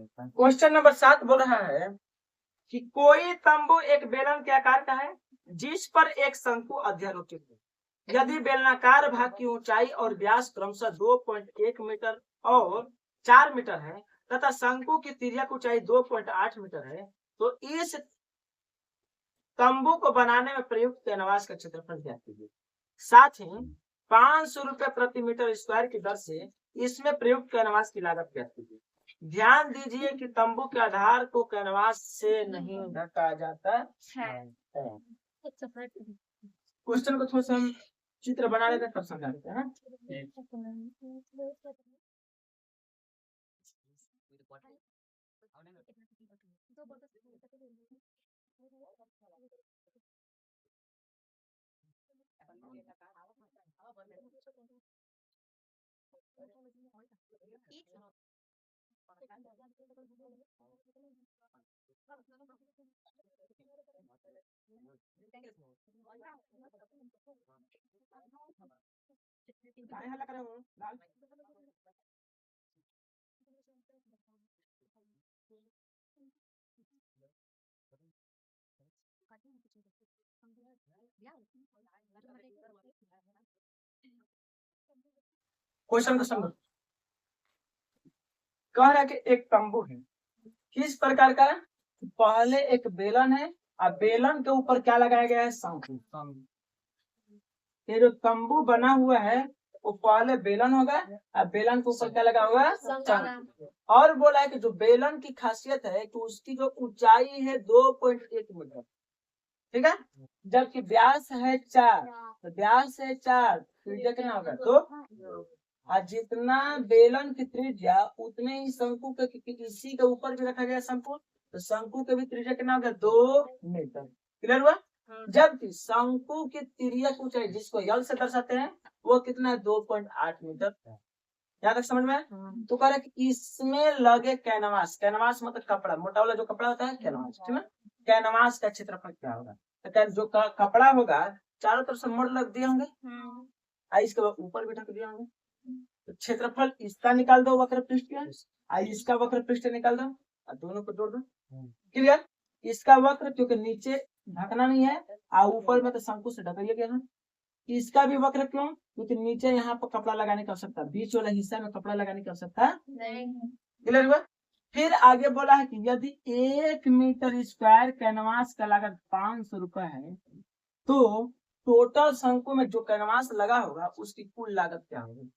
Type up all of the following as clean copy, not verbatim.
Question number 7 बोल रहा है कि कोई तंबू एक बेलन के आकार का है जिस पर एक शंकु अध्यारोपित है। यदि बेलनाकार भाग की ऊंचाई और व्यास क्रमशः 2.1 मीटर और 4 मीटर है तथा शंकु की तिर्यक ऊंचाई 2.8 मीटर है तो इस तंबू को बनाने में प्रयुक्त कैनवास का क्षेत्रफल ज्ञात कीजिए। साथ ही 500 रुपए प्रति मीटर स्क्वायर की दर से इसमें प्रयुक्त कैनवास की लागत ज्ञात कीजिए। ध्यान दीजिए कि तंबू के आधार को कैनवास से नहीं ढका जाता है। क्वेश्चन को थोड़ा सा हम चित्र बना लेते हैं तब समझा देते हैं। क्वेश्चन को समझो। कह रहा है कि एक तंबू है किस प्रकार का है? पहले एक बेलन है और बेलन के ऊपर क्या लगाया गया है? शंकु। ये जो तंबू बना हुआ है वो पहले बेलन होगा और बेलन के ऊपर क्या लगा हुआ है? शंकु। और बोला है कि जो बेलन की खासियत है कि उसकी जो ऊंचाई है 2.1 मीटर, ठीक है, जबकि व्यास है 4, तो व्यास है 4, त्रिज्या कितना होगा? 2। और जितना बेलन की त्रिज्या उतने ही शंकु के इसी के ऊपर भी रखा गया शंकु, तो शंकु के भी त्रिज्या कितना होगा? 2 मीटर। क्लियर हुआ? जबकि शंकु की तिर्यक ऊंचाई जिसको यल से दर्शाते हैं वो कितना है? 2.8 मीटर। यहाँ तक समझ में? तो कह रहे कि इसमें लगे कैनवास, कैनवास मतलब कपड़ा, मोटा वाला जो कपड़ा होता है कैनवास, ठीक है? कैनवास का क्षेत्रफल क्या होगा? तो जो कपड़ा होगा चारों तरफ से मोड़ लग दिए होंगे, इसके ऊपर भी ढक दिए होंगे, तो क्षेत्रफल इसका निकाल दो वक्र पृष्ठ का, इसका वक्र पृष्ठ निकाल दो और दोनों को जोड़ दो। क्लियर? इसका वक्र क्योंकि नीचे ढकना नहीं है और ऊपर में तो शंकु से ढक गया है। इसका भी वक्र क्यों? क्योंकि नीचे यहाँ पर कपड़ा लगाने की आवश्यकता, बीच वाला हिस्सा में कपड़ा लगाने की आवश्यकता नहीं। क्लियर हुआ? फिर आगे बोला है कि यदि 1 मीटर स्क्वायर कैनवास का लागत 500 रुपए है तो टोटल शंकु में जो कैनवास लगा होगा उसकी कुल लागत क्या होगी?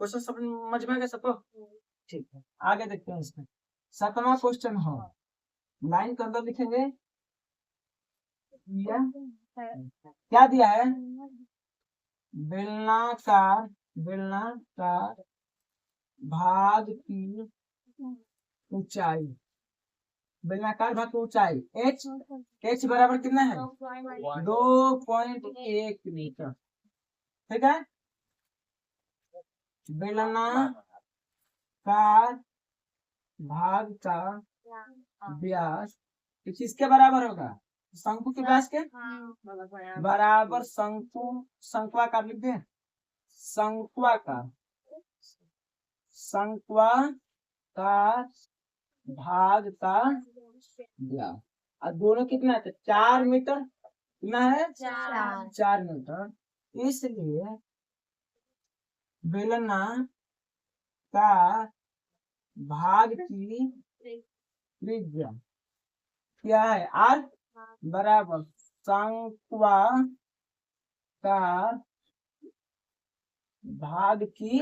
क्वेश्चन समझ में आ गया सबको? ठीक है, आगे देखते हैं इसमें। 7वां क्वेश्चन हो, लाइन के अंदर लिखेंगे क्या दिया है? बेलनाकार भाग की ऊंचाई, बेलनाकार भाग की ऊंचाई h बराबर कितना है? 2.1 मीटर, ठीक है। बेलनाकार भाग का व्यास किसके बराबर होगा? शंकु के व्यास के बराबर शंक्वाकार लिख दे, शंक्वाकार भाग का व्यास, और दोनों कितना है? 4 मीटर। कितना है? 4 मीटर। इसलिए बेलना का भाग की त्रिज्या क्या है? r बराबर शंक्वा का भाग की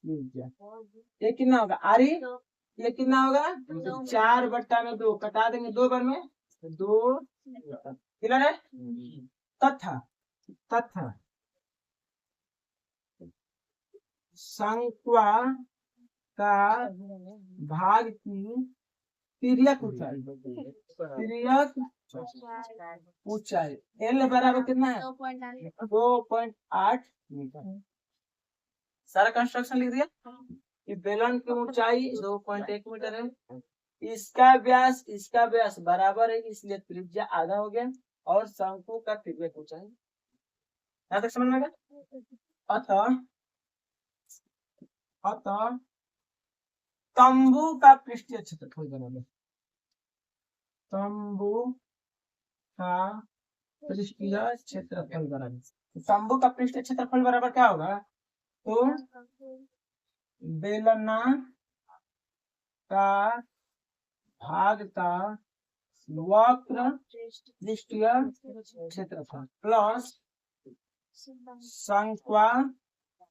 त्रिज्या, ये कितना होगा? आरी ये कितना होगा? 4/2, कटा देंगे 2 बार में 2। क्लियर है? तथा शंक्वा का भाग की तिर्यक ऊंचाई L बराबर कितना है? 2.8 मीटर। सारा कंस्ट्रक्शन लिख दिया कि बेलन की ऊंचाई 2.1 मीटर है, इसका व्यास बराबर है, इसलिए त्रिज्या आधा हो गया, और शंकु का तिर्यक ऊंचाई। यहाँ तक समझ में आ गया? अतः तंबू का पृष्ठीय क्षेत्रफल बराबर, तंबू का पृष्ठीय क्षेत्रफल बराबर, तंबू का पृष्ठीय क्षेत्रफल बराबर क्या होगा? तो बेलना का भाग का वक्र पृष्ठीय क्षेत्रफल प्लस शंक्वा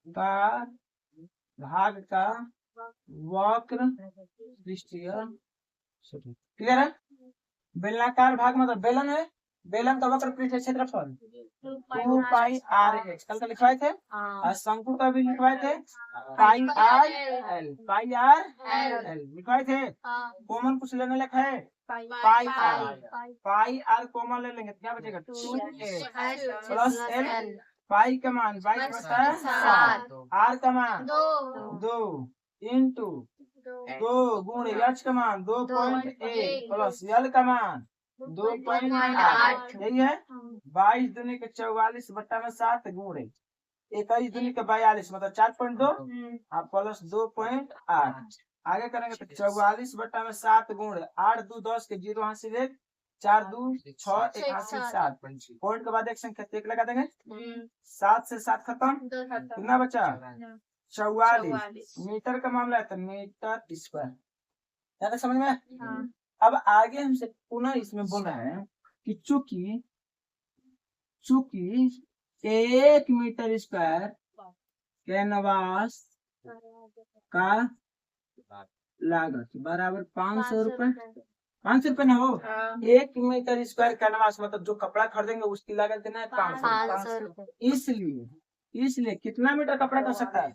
का भाग का वक्र पृष्ठीय क्षेत्रफल। क्लियर है? बेलनाकार भाग मतलब बेलन है, बेलन का वक्र पृष्ठीय क्षेत्रफल 2 पाई आर एच, कल का लिखवाए थे, और शंकु का भी लिखवाए थे पाई आर एल, पाई आर एल लिखवाए थे। कॉमन कुछ लेने लिखा है पाई आर कॉमन ले लेंगे, क्या बचेगा 2a प्लस एल, पाई का मान 22/7, आर का मान 2 इंटू 2 गुणे एच का मान 2.1 प्लस एल का मान 2.8, यही है। 22 दूनी के 44/7 गुणे 21 दूनी के 42 मतलब 4.2 और प्लस 2.8। आगे करेंगे तो 44/7 गुणे 8 2 10 के 0 हासिल 1 4 2 6 1 हासिल 7, पॉइंट के बाद एक संख्या 1 लगा देंगे, 7 से 7 खत्म, कितना बचा 44 मीटर का मामला है तो मीटर स्क्वायर, ज्यादा समझ में। अब आगे हमसे पुनः इसमें बोल रहे हैं कि चूंकि 1 मीटर स्क्वायर कैनवास का लागत बराबर 500 रुपए, 500 रुपए ना हो, 1 मीटर स्क्वायर कैनवास मतलब जो कपड़ा खरीदेंगे उसकी लागत देना है 500 रुपए। इसलिए कितना मीटर कपड़ा कर सकता है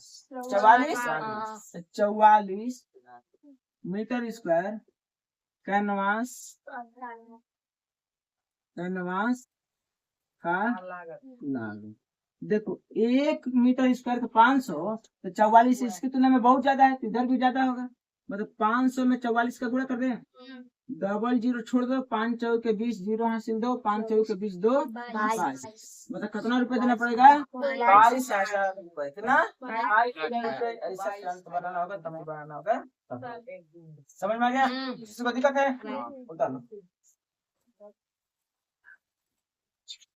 44 मीटर स्क्वायर कैनवास का लागत। देखो 1 मीटर स्क्वायर का 500 तो 44 इसकी तुलना में बहुत ज्यादा है, तो इधर भी ज्यादा होगा, मतलब 500 में 44 का गुणा कर दें, डबल 0 छोड़ दो, 5 चौक के 20 0 हासिल 2, 5 चौक के 20 2 22, मतलब कितना रुपए देना पड़ेगा 22,000 रुपए, कितना ऐसा बनाना होगा तब बनाना होगा, समझ में आ गया? किसी को दिक्कत है?